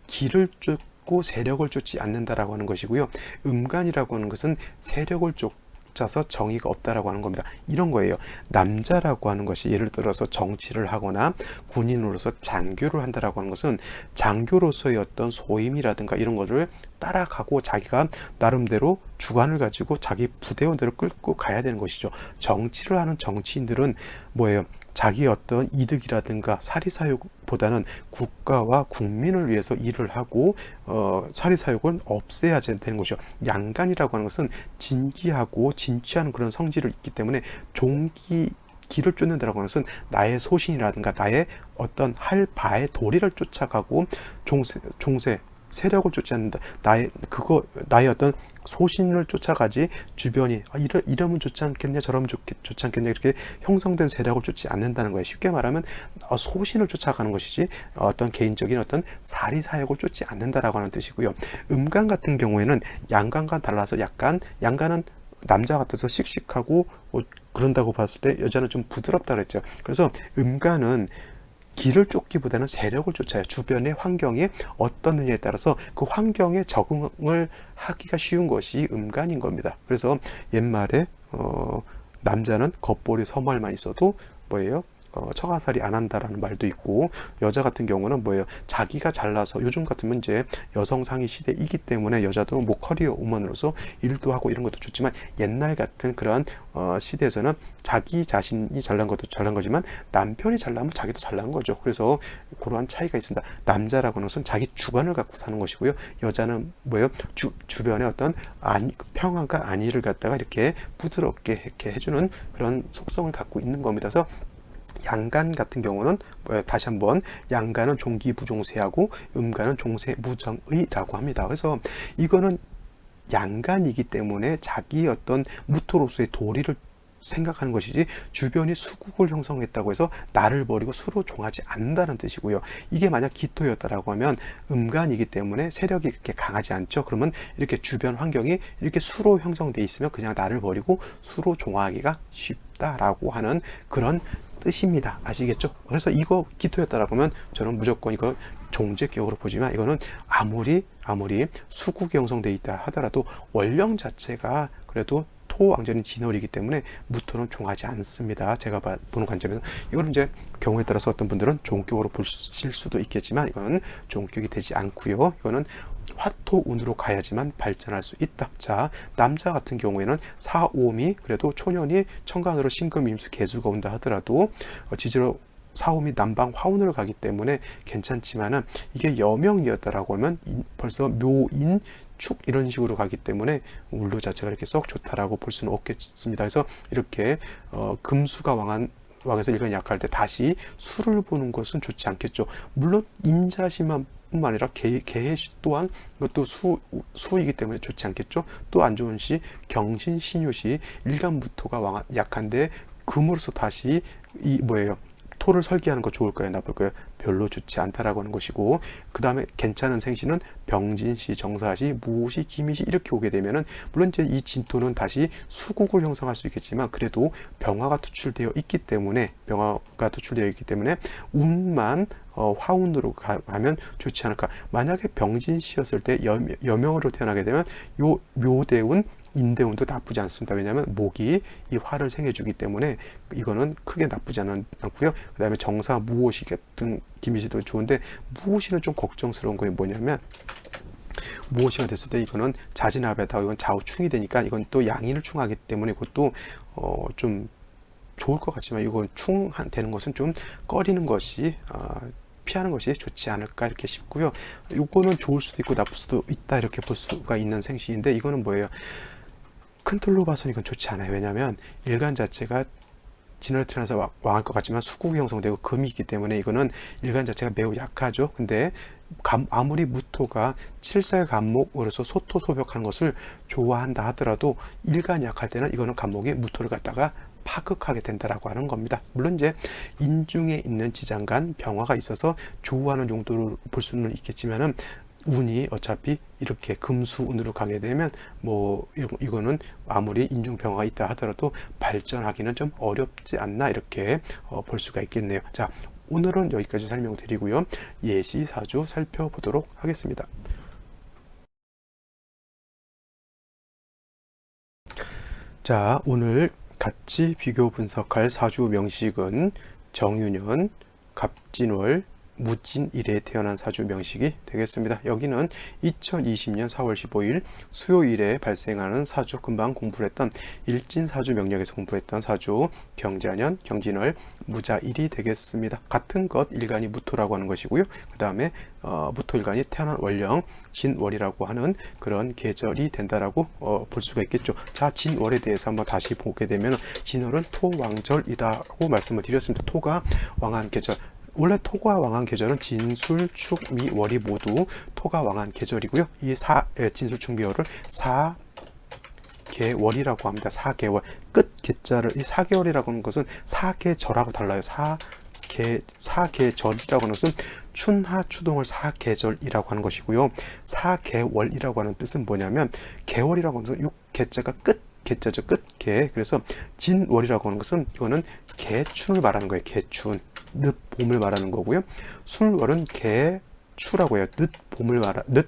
기를 쫓고 세력을 쫓지 않는다라고 하는 것이고요. 음간이라고 하는 것은 세력을 쫓아서 정의가 없다라고 하는 겁니다. 이런 거예요. 남자라고 하는 것이 예를 들어서 정치를 하거나 군인으로서 장교를 한다라고 하는 것은 장교로서의 어떤 소임이라든가 이런 것을 따라가고 자기가 나름대로 주관을 가지고 자기 부대원대로 끌고 가야 되는 것이죠. 정치를 하는 정치인들은 뭐예요? 자기의 어떤 이득이라든가 사리사욕보다는 국가와 국민을 위해서 일을 하고 사리사욕은 없애야 되는 것이죠. 양간이라고 하는 것은 진기하고 진취하는 그런 성질을 있기 때문에 기를 쫓는다라고 하는 것은 나의 소신이라든가 나의 어떤 할 바의 도리를 쫓아가고 종세 세력을 쫓지 않는다. 나의 어떤 소신을 쫓아가지 주변이 이러면 좋지 않겠냐, 저러면 좋지 않겠냐, 이렇게 형성된 세력을 쫓지 않는다는 거예요. 쉽게 말하면 소신을 쫓아가는 것이지 어떤 개인적인 어떤 사리사욕을 쫓지 않는다라고 하는 뜻이고요. 음간 같은 경우에는 양간과 달라서 약간 양간은 남자 같아서 씩씩하고 그런다고 봤을 때 여자는 좀 부드럽다 그랬죠. 그래서 음간은 기를 쫓기보다는 세력을 쫓아요. 주변의 환경이 어떻느냐에 따라서 그 환경에 적응을 하기가 쉬운 것이 음간인 겁니다. 그래서 옛말에 남자는 겉보리 서말만 있어도 처가살이 안 한다라는 말도 있고, 여자 같은 경우는 자기가 잘나서, 요즘 같으면 이제 여성 상위 시대이기 때문에 여자도 커리어 우먼으로서 일도 하고 이런 것도 좋지만, 옛날 같은 그런 시대에서는 자기 자신이 잘난 것도 잘난 거지만 남편이 잘나면 자기도 잘난 거죠. 그래서 그러한 차이가 있습니다. 남자라고 하는 것은 자기 주관을 갖고 사는 것이고요. 여자는 주변의 어떤 평안과 안위를 갖다가 이렇게 부드럽게 이렇게 해주는 그런 속성을 갖고 있는 겁니다. 그래서 양간 같은 경우는 다시 한번 양간은 종기부종세하고 음간은 종세무정의라고 합니다. 그래서 이거는 양간이기 때문에 자기 어떤 무토로서의 도리를 생각하는 것이지 주변이 수국을 형성했다고 해서 나를 버리고 수로 종하지 않는다는 뜻이고요. 이게 만약 기토였다라고 하면 음간이기 때문에 세력이 그렇게 강하지 않죠. 그러면 이렇게 주변 환경이 이렇게 수로 형성돼 있으면 그냥 나를 버리고 수로 종하기가 쉽다라고 하는 그런 뜻입니다. 아시겠죠? 그래서 이거 기토였다라고 하면 저는 무조건 이거 종제격으로 보지만, 이거는 아무리 수국이 형성돼 있다 하더라도 원령 자체가 그래도 토왕절인 진월이기 때문에 무토는 종하지 않습니다. 제가 보는 관점에서 이거는 이제 경우에 따라서 어떤 분들은 종격으로 보실 수도 있겠지만 이거는 종격이 되지 않고요. 이거는 화토운으로 가야지만 발전할 수 있다. 자, 남자 같은 경우에는 사오미 그래도 초년이 청간으로 신금 임수 개수가 온다 하더라도 지지로 사오미 남방 화운으로 가기 때문에 괜찮지만은 이게 여명이었다라고 하면 벌써 묘인 축 이런 식으로 가기 때문에 울루 자체가 이렇게 썩 좋다라고 볼 수는 없겠습니다. 그래서 이렇게 금수가 왕에서 일간이 약할 때 다시 수를 보는 것은 좋지 않겠죠. 물론 임자시만 뿐만 아니라 개해시 또한 이것도 수이기 때문에 좋지 않겠죠. 또 안 좋은 시 경신 신유시 일간무토가 약한데 금으로서 다시 토를 설계하는 거 좋을까요? 나쁠까요? 별로 좋지 않다라고 하는 것이고, 그 다음에 괜찮은 생시는 병진시, 정사시, 무시, 기미시 이렇게 오게 되면은 물론 이제 이 진토는 다시 수국을 형성할 수 있겠지만 그래도 병화가 투출되어 있기 때문에 운만 화운으로 가면 좋지 않을까. 만약에 병진시였을 때 여명으로 태어나게 되면 요 묘대운 인대운도 나쁘지 않습니다. 왜냐하면 목이 이 화를 생해주기 때문에 이거는 크게 나쁘지 않고요. 그 다음에 정사, 무오시 같은 기미시도 좋은데 무오시는 좀 걱정스러운 게 뭐냐면 무오시가 됐을 때 이거는 자진합에다가 이건 좌우충이 되니까 이건 또 양인을 충하기 때문에 그것도 좀 좋을 것 같지만 이건 충되는 것은 좀 꺼리는 것이 피하는 것이 좋지 않을까 이렇게 싶고요. 이거는 좋을 수도 있고 나쁠 수도 있다 이렇게 볼 수가 있는 생시인데 이거는 뭐예요? 큰 틀로 봐서는 이건 좋지 않아요. 왜냐하면 일간 자체가 진월에 태어나서 왕할 것 같지만 수국이 형성되고 금이 있기 때문에 이거는 일간 자체가 매우 약하죠. 근데 아무리 무토가 칠살 간목으로서 소토소벽하는 것을 좋아한다 하더라도 일간이 약할 때는 이거는 간목이 무토를 갖다가 파극하게 된다라고 하는 겁니다. 물론 이제 인중에 있는 지장간 병화가 있어서 좋아하는 정도로 볼 수는 있겠지만은 운이 어차피 이렇게 금수운으로 가게 되면 이거는 아무리 인중병화가 있다 하더라도 발전하기는 좀 어렵지 않나 이렇게 볼 수가 있겠네요. 자, 오늘은 여기까지 설명드리고요. 예시 사주 살펴보도록 하겠습니다. 자, 오늘 같이 비교 분석할 사주 명식은 정유년, 갑진월, 무진일에 태어난 사주 명식이 되겠습니다. 여기는 2020년 4월 15일 수요일에 발생하는 사주, 금방 공부를 했던 일진사주 명략에서 공부했던 사주 경자년, 경진월, 무자일이 되겠습니다. 같은 것 일간이 무토라고 하는 것이고요. 그 다음에 무토일간이 태어난 월령 진월이라고 하는 그런 계절이 된다라고 볼 수가 있겠죠. 자, 진월에 대해서 한번 다시 보게 되면 진월은 토왕절이라고 말씀을 드렸습니다. 토가 왕한 계절. 원래 토가 왕한 계절은 진술, 축, 미, 월이 모두 토가 왕한 계절이고요. 이 진술, 축, 미, 월을 4개월이라고 합니다. 4개월. 끝 개자를 이 4개월이라고 하는 것은 4계절하고 달라요. 4계절이라고 하는 것은 춘하, 추동을 4계절이라고 하는 것이고요. 4개월이라고 하는 뜻은 뭐냐면 개월이라고 하는 것은 6개자가 끝 개자죠. 끝개. 그래서 진월이라고 하는 것은 이거는 개춘을 말하는 거예요. 개춘. 늦봄을 말하는 거고요. 술월은 개추라고 해요. 늦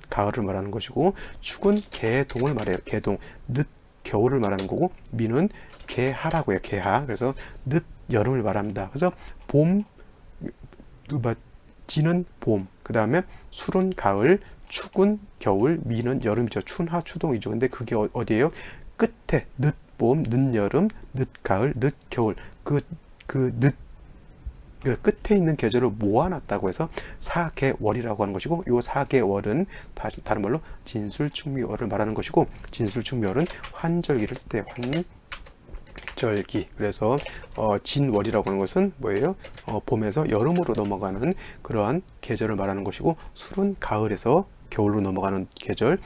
가을을 말하는 것이고, 축은 개동을 말해요. 개동. 늦 겨울을 말하는 거고, 미는 개하라고 해요. 개하. 그래서 늦 여름을 말합니다. 그래서 봄, 진은 봄. 그 다음에 술은 가을, 축은 겨울, 미는 여름이죠. 춘하, 추동이죠. 근데 그게 어디예요? 끝에 늦봄, 늦여름, 늦가을, 늦겨울. 그 끝에 있는 계절을 모아놨다고 해서 4개월이라고 하는 것이고, 이 4개월은 다른 말로 진술축미월을 말하는 것이고, 진술축미월은 환절기를 때 환절기. 그래서 진월이라고 하는 것은 뭐예요? 봄에서 여름으로 넘어가는 그러한 계절을 말하는 것이고, 술은 가을에서 겨울로 넘어가는 계절,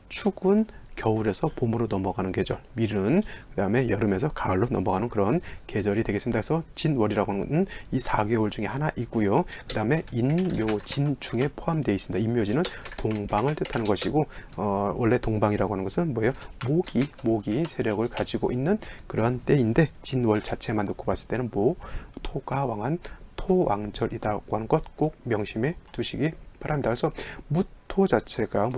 축은 겨울에서 봄으로 넘어가는 계절, 밀은 그 다음에 여름에서 가을로 넘어가는 그런 계절이 되겠습니다. 그래서 진월이라고 하는 이 4개월 중에 하나이고요. 그 다음에 인묘진 중에 포함되어 있습니다. 인묘진은 동방을 뜻하는 것이고, 원래 동방이라고 하는 것은 뭐예요? 모기 세력을 가지고 있는 그러한 때인데, 진월 자체만 놓고 봤을 때는 토가 왕한 토왕절이라고 하는 것 꼭 명심해 두시기 바랍니다. 그래서 무토 자체가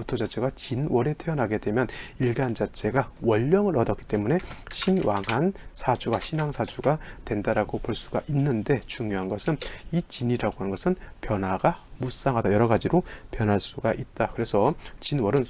진월에 태어나게 되면 일간 자체가 원령을 얻었기 때문에 신왕한 사주가 신왕 사주가 된다라고 볼 수가 있는데, 중요한 것은 이 진이라고 하는 것은 변화가 무쌍하다, 여러 가지로 변할 수가 있다. 그래서 진월은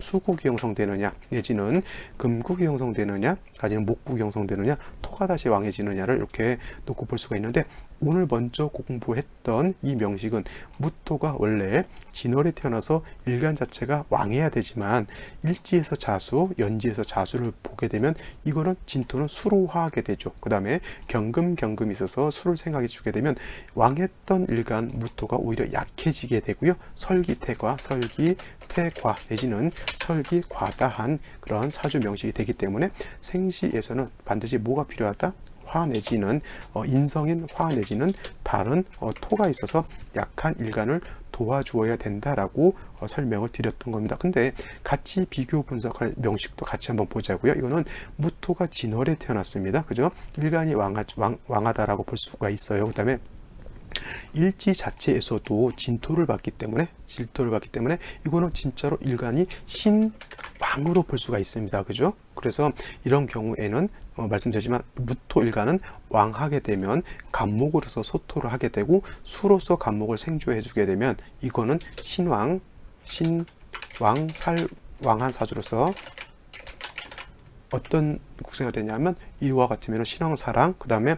수국이 형성되느냐, 내지는 금국이 형성되느냐, 아니면 목국이 형성되느냐, 토가 다시 왕해지느냐를 이렇게 놓고 볼 수가 있는데, 오늘 먼저 공부했던 이 명식은 무토가 원래 진월에 태어나서 일간 자체가 왕해야 되지만 일지에서 자수, 연지에서 자수를 보게 되면 이거는 진토는 수로 화하게 되죠. 그 다음에 경금이 있어서 수를 생각해 주게 되면 왕했던 일간 무토가 오히려 약해지게 되고요. 설기태과 내지는 설기과다한 그런 사주 명식이 되기 때문에 생시에서는 반드시 뭐가 필요하다? 화 내지는 인성인 화 내지는 다른 토가 있어서 약한 일간을 도와주어야 된다라고 설명을 드렸던 겁니다. 근데 같이 비교 분석할 명식도 같이 한번 보자고요. 이거는 무토가 진월에 태어났습니다. 그죠? 일간이 왕하다라고 볼 수가 있어요. 그 다음에 일지 자체에서도 진토를 받기 때문에 이거는 진짜로 일간이 신왕으로 볼 수가 있습니다. 그죠? 그래서 이런 경우에는 말씀드리지만 무토 일간은 왕하게 되면 간목으로서 소토를 하게 되고 수로서 간목을 생조해 주게 되면 이거는 왕한 사주로서 어떤 국세가 되냐면 이와 같으면 신왕사랑, 그 다음에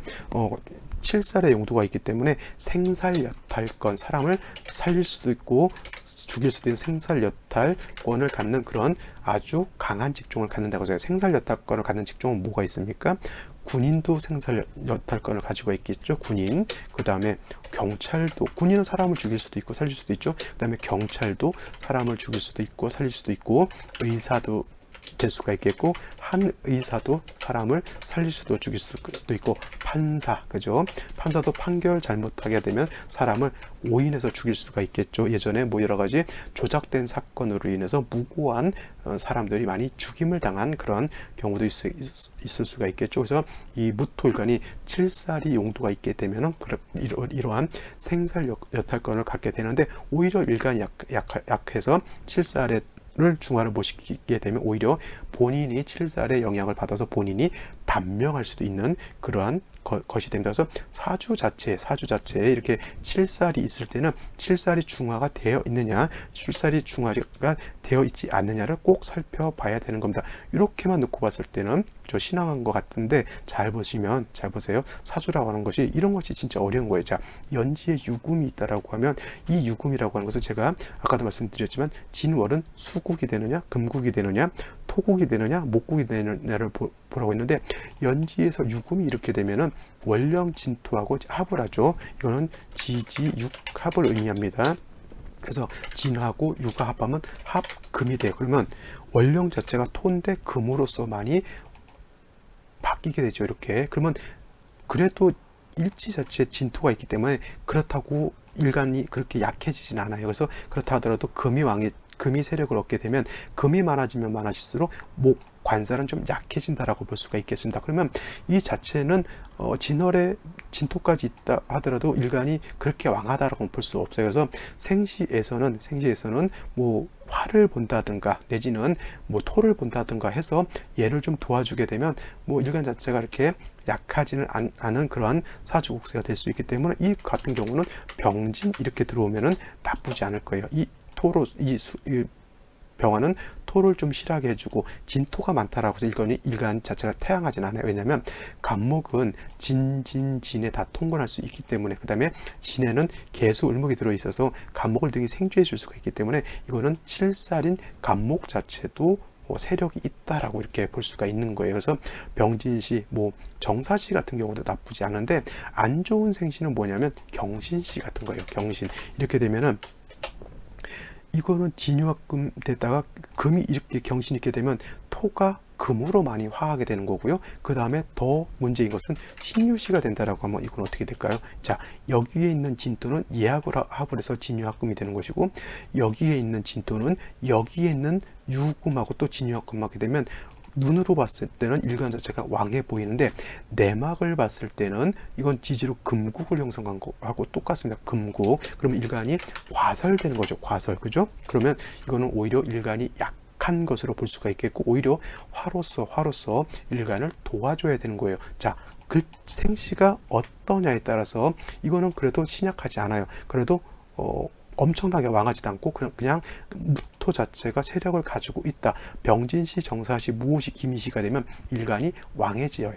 칠살의 용도가 있기 때문에 생살여탈권, 사람을 살릴 수도 있고 죽일 수도 있는 생살여탈권을 갖는 그런 아주 강한 직종을 갖는다고 해요. 생살여탈권을 갖는 직종은 뭐가 있습니까? 군인도 생살여탈권을 가지고 있겠죠. 군인. 그 다음에 경찰도, 군인은 사람을 죽일 수도 있고 살릴 수도 있죠. 그 다음에 경찰도 사람을 죽일 수도 있고 살릴 수도 있고, 의사도 될 수가 있겠고, 한 의사도 사람을 살릴 수도 죽일 수도 있고, 판사, 그죠? 판사도 판결 잘못하게 되면 사람을 오인해서 죽일 수가 있겠죠. 예전에 뭐 여러 가지 조작된 사건으로 인해서 무고한 사람들이 많이 죽임을 당한 그런 경우도 있을 수가 있겠죠. 그래서 이 무토일간이 칠살이 용도가 있게 되면은 이러한 생살 여탈권을 갖게 되는데, 오히려 일간이 약해서 칠살에 를 중화를 못 시키게 되면 오히려 본인이 칠살의 영향을 받아서 본인이 반명할 수도 있는 그러한 것이 됩니다. 그래서 사주 자체에 이렇게 칠살이 있을 때는 칠살이 중화가 되어 있느냐, 칠살이 중화가 되어 있지 않느냐를 꼭 살펴봐야 되는 겁니다. 이렇게만 놓고 봤을 때는 저 신앙한 것 같은데, 잘 보세요. 사주라고 하는 것이 이런 것이 진짜 어려운 거예요. 자, 연지에 유금이 있다라고 하면 이 유금이라고 하는 것은 제가 아까도 말씀드렸지만 진월은 수국이 되느냐, 금국이 되느냐, 토국이 되느냐, 목국이 되느냐를 보라고 했는데, 연지에서 유금이 이렇게 되면은 원령 진토하고 합을 하죠. 이거는 지지육합을 의미합니다. 그래서 진하고 유가 합하면 합금이 돼요. 그러면 원령 자체가 토인데 금으로서 많이 바뀌게 되죠. 이렇게. 그러면 그래도 일지 자체에 진토가 있기 때문에 그렇다고 일간이 그렇게 약해지진 않아요. 그래서 그렇다 하더라도 금이 세력을 얻게 되면, 금이 많아지면 많아질수록 관살은 좀 약해진다라고 볼 수가 있겠습니다. 그러면 이 자체는 진월에 진토까지 있다 하더라도 일간이 그렇게 왕하다라고 볼 수 없어요. 그래서 생시에서는 뭐 화를 본다든가 내지는 뭐 토를 본다든가 해서 얘를 좀 도와주게 되면 뭐 일간 자체가 이렇게 약하지는 않은 그러한 사주국세가 될 수 있기 때문에, 이 같은 경우는 병진 이렇게 들어오면은 나쁘지 않을 거예요. 이 병화는 토를 좀 실하게 해주고, 진토가 많다라고 해서 일간 자체가 태양하진 않아요. 왜냐하면 간목은 진에 다 통근할 수 있기 때문에, 그 다음에 진에는 계수 을목이 들어있어서 간목을 등이 생주해 줄 수가 있기 때문에, 이거는 칠살인 간목 자체도 세력이 있다라고 이렇게 볼 수가 있는 거예요. 그래서 병진시, 정사시 같은 경우도 나쁘지 않은데, 안 좋은 생시는 뭐냐면 경신시 같은 거예요. 경신. 이렇게 되면은 이거는 진유합금 되다가 금이 이렇게 경신이 있게 되면 토가 금으로 많이 화하게 되는 거고요. 그 다음에 더 문제인 것은 신유시가 된다라고 하면 이건 어떻게 될까요? 자, 여기에 있는 진토는 예합을 합을 해서 진유합금이 되는 것이고, 여기에 있는 진토는 여기에 있는 유금하고 또 진유합금하게 되면 눈으로 봤을 때는 일간 자체가 왕해 보이는데 내막을 봤을 때는 이건 지지로 금국을 형성한 거하고 똑같습니다. 금국. 그러면 일간이 과설되는 거죠. 과설. 그죠? 그러면 이거는 오히려 일간이 약한 것으로 볼 수가 있겠고, 오히려 화로서 일간을 도와줘야 되는 거예요. 자, 생시가 어떠냐에 따라서 이거는 그래도 신약하지 않아요. 그래도 엄청나게 왕하지도 않고 그냥 무토 자체가 세력을 가지고 있다. 병진시, 정사시, 무오시, 기미시가 되면 일간이 왕해져요.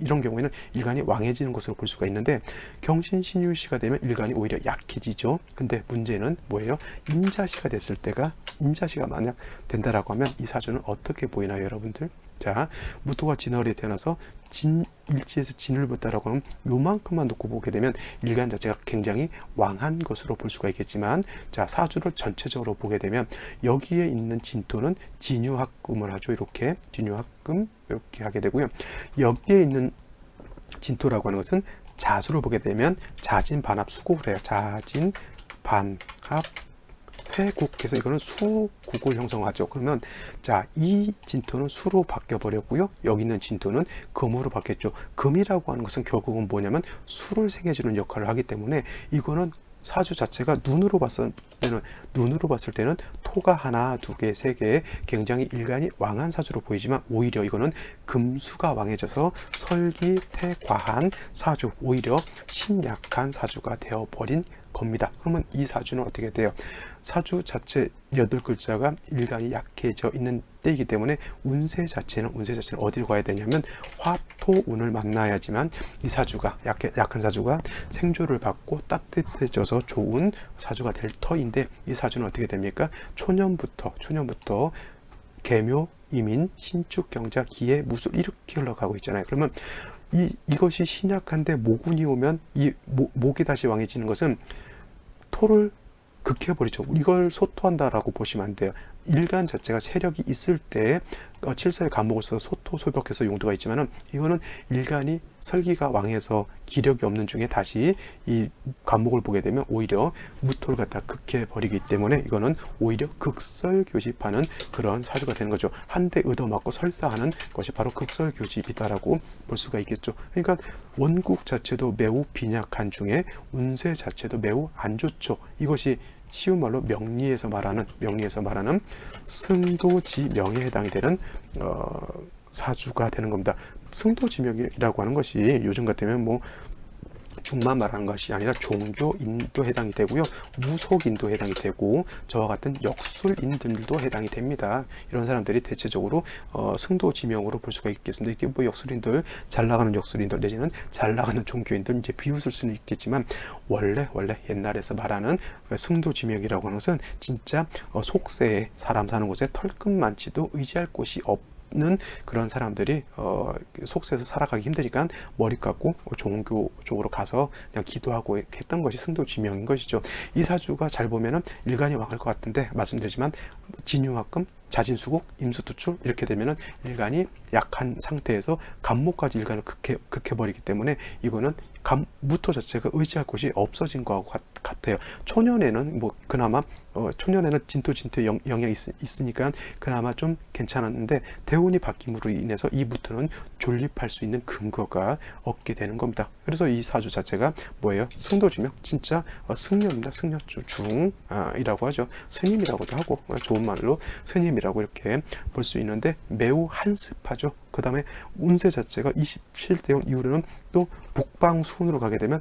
이런 경우에는 일간이 왕해지는 것으로 볼 수가 있는데, 경신, 신유시가 되면 일간이 오히려 약해지죠. 근데 문제는 뭐예요? 임자시가 됐을 때가, 임자시가 만약 된다라고 하면 이 사주는 어떻게 보이나요, 여러분들? 자, 무토가 진월에 태어나서 일지에서 진을 봤다라고 하면 요만큼만 놓고 보게 되면 일간 자체가 굉장히 왕한 것으로 볼 수가 있겠지만, 자, 사주를 전체적으로 보게 되면 여기에 있는 진토는 진유합금을 하죠. 이렇게 진유합금 이렇게 하게 되고요. 여기에 있는 진토라고 하는 것은 자수를 보게 되면 자진, 반합, 수국을 해요. 자진, 반합, 회국해서 이거는 수국을 형성하죠. 그러면 자, 이 진토는 수로 바뀌어 버렸고요. 여기 있는 진토는 금으로 바뀌었죠. 금이라고 하는 것은 결국은 뭐냐면 수를 생해주는 역할을 하기 때문에 이거는 사주 자체가 눈으로 봤을 때는 토가 하나, 두 개, 세 개 굉장히 일간이 왕한 사주로 보이지만 오히려 이거는 금수가 왕해져서 설기태과한 사주, 오히려 신약한 사주가 되어버린 겁니다. 그러면 이 사주는 어떻게 돼요? 사주 자체 8글자가 일간이 약해져 있는 때이기 때문에 운세 자체는 어디로 가야 되냐면 화토운을 만나야지만 이 사주가 약한 사주가 생조를 받고 따뜻해져서 좋은 사주가 될 터인데, 이 사주는 어떻게 됩니까? 초년부터 계묘, 이민, 신축, 경자, 기해, 무술 이렇게 흘러가고 있잖아요. 그러면 이것이 신약한데 모군이 오면 이 목이 다시 왕해지는 것은 토를 극해버리죠. 이걸 소토한다라고 보시면 안 돼요. 일간 자체가 세력이 있을 때 칠살 간목을 써서 소토, 소벽해서 용도가 있지만은 이거는 일간이 설기가 왕해서 기력이 없는 중에 다시 이 간목을 보게 되면 오히려 무토를 갖다 극해버리기 때문에 이거는 오히려 극설교집하는 그런 사주가 되는 거죠. 한 대 얻어맞고 설사하는 것이 바로 극설교집이다라고 볼 수가 있겠죠. 그러니까 원국 자체도 매우 빈약한 중에 운세 자체도 매우 안 좋죠. 이것이 쉬운 말로 명리에서 말하는 승도지명에 해당이 되는 사주가 되는 겁니다. 승도지명이라고 하는 것이 요즘 같으면 뭐 중만 말하는 것이 아니라 종교인도 해당이 되고요, 무속인도 해당이 되고, 저와 같은 역술인들도 해당이 됩니다. 이런 사람들이 대체적으로 승도지명으로 볼 수가 있겠습니다. 이게 뭐 역술인들, 잘 나가는 역술인들 내지는 잘 나가는 종교인들 이제 비웃을 수는 있겠지만, 원래 옛날에서 말하는 승도지명이라고 하는 것은 진짜 속세에 사람 사는 곳에 털끝만치도 의지할 곳이 없는 그런 사람들이 속세에서 살아가기 힘드니까 머리 깎고 종교 쪽으로 가서 그냥 기도하고 했던 것이 승도지명인 것이죠. 이 사주가 잘 보면은 일간이 왕할 것 같은데, 말씀드리지만 진유합금, 자진수국, 임수투출 이렇게 되면은 일간이 약한 상태에서 간목까지 일간을 극해버리기 때문에 이거는 무토 자체가 의지할 곳이 없어진 거하고 같아요. 초년에는 뭐 그나마 초년에는 진토 영향이 있으니까 그나마 좀 괜찮았는데, 대운이 바뀜으로 인해서 이 무토는 존립할 수 있는 근거가 없게 되는 겁니다. 그래서 이 사주 자체가 뭐예요? 승도지명, 진짜 승려입니다. 승려중이라고 하죠. 스님이라고도 하고, 좋은 말로 스님이라고 이렇게 볼 수 있는데 매우 한습하죠. 그 다음에 운세 자체가 27대운 이후로는 또 북방순으로 가게 되면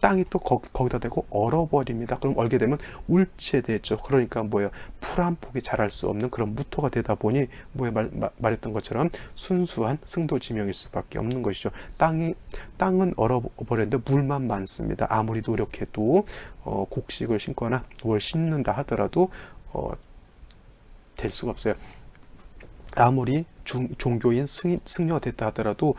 땅이 또 거기다 대고 얼어버립니다. 그럼 얼게 되면 울체되죠. 그러니까 뭐예요? 풀 한 폭이 자랄 수 없는 그런 무토가 되다 보니 말했던 것처럼 순수한 승도지명일 수밖에 없는 것이죠. 땅은 얼어버렸는데 물만 많습니다. 아무리 노력해도 곡식을 심거나 뭘 심는다 하더라도 될 수가 없어요. 아무리 종교인 승려가 됐다 하더라도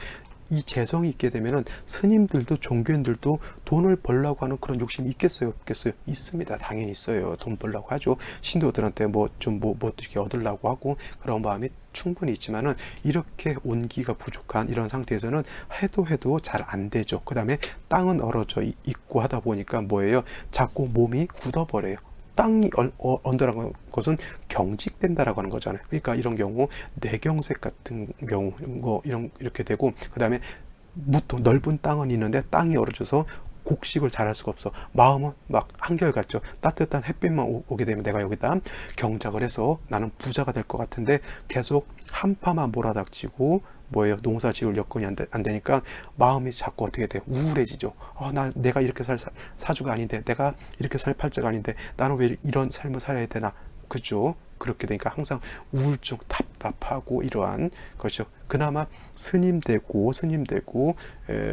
이 재성이 있게 되면은 스님들도 종교인들도 돈을 벌려고 하는 그런 욕심이 있겠어요? 없겠어요? 있습니다. 당연히 있어요. 돈 벌려고 하죠. 신도들한테 뭐 이렇게 얻으려고 하고 그런 마음이 충분히 있지만은, 이렇게 온기가 부족한 이런 상태에서는 해도 잘 안 되죠. 그 다음에 땅은 얼어져 있고 하다 보니까 뭐예요? 자꾸 몸이 굳어버려요. 땅이 언더라는 것은 경직된다라고 하는 거잖아요. 그러니까 이런 경우 뇌경색 같은 경우 이렇게 되고, 그 다음에 무토 넓은 땅은 있는데 땅이 얼어져서 곡식을 잘할 수가 없어. 마음은 막 한결같죠. 따뜻한 햇빛만 오게 되면 내가 여기다 경작을 해서 나는 부자가 될 것 같은데 계속 한파만 몰아닥치고 뭐예요? 농사 지을 여건이 안 되니까 마음이 자꾸 어떻게 돼요? 우울해지죠. 내가 이렇게 살 사주가 아닌데, 내가 이렇게 살 팔자가 아닌데 나는 왜 이런 삶을 살아야 되나? 그죠? 그렇게 되니까 항상 우울증, 답답하고 이러한 것이죠. 그나마 스님되고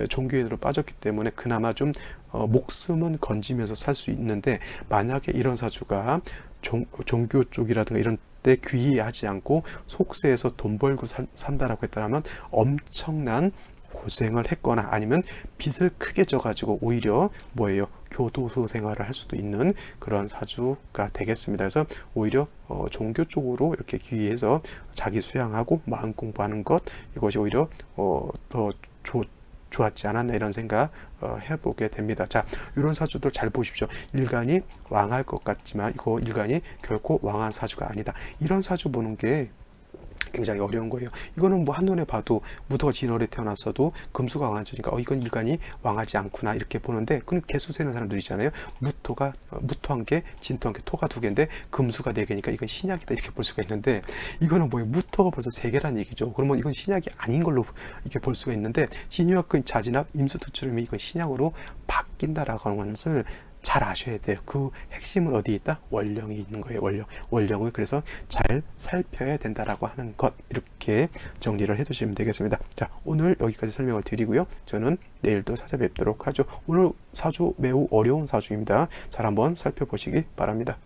종교인으로 빠졌기 때문에 그나마 좀 목숨은 건지면서 살 수 있는데, 만약에 이런 사주가 종교 쪽이라든가 이런 때 귀의하지 않고 속세에서 돈 벌고 산다라고 했다면 엄청난 고생을 했거나 아니면 빚을 크게 져가지고 오히려 뭐예요? 교도소 생활을 할 수도 있는 그런 사주가 되겠습니다. 그래서 오히려 종교 쪽으로 이렇게 귀의해서 자기 수양하고 마음 공부하는 것, 이것이 오히려 더 좋았지 않았나 이런 생각 해보게 됩니다. 자, 이런 사주들 잘 보십시오. 일간이 왕할 것 같지만 이거 일간이 결코 왕한 사주가 아니다. 이런 사주 보는 게 굉장히 어려운 거예요. 이거는 뭐 한눈에 봐도 무토가 진월에 태어났어도 금수가 왕하니까 이건 일간이 왕하지 않구나 이렇게 보는데, 그건 개수 세는 사람들 있잖아요. 무토 한 개, 진토 한 개, 토가 두 개인데 금수가 네 개니까 이건 신약이다 이렇게 볼 수가 있는데, 이거는 뭐예요? 무토가 벌써 세 개란 얘기죠. 그러면 이건 신약이 아닌 걸로 이렇게 볼 수가 있는데, 신유학근 자진합 임수투출이면 이건 신약으로 바뀐다라고 하는 것을 잘 아셔야 돼요. 그 핵심은 어디에 있다? 원령이 있는 거예요. 원령을 그래서 잘 살펴야 된다라고 하는 것, 이렇게 정리를 해두시면 되겠습니다. 자, 오늘 여기까지 설명을 드리고요. 저는 내일 또 찾아뵙도록 하죠. 오늘 사주 매우 어려운 사주입니다. 잘 한번 살펴보시기 바랍니다.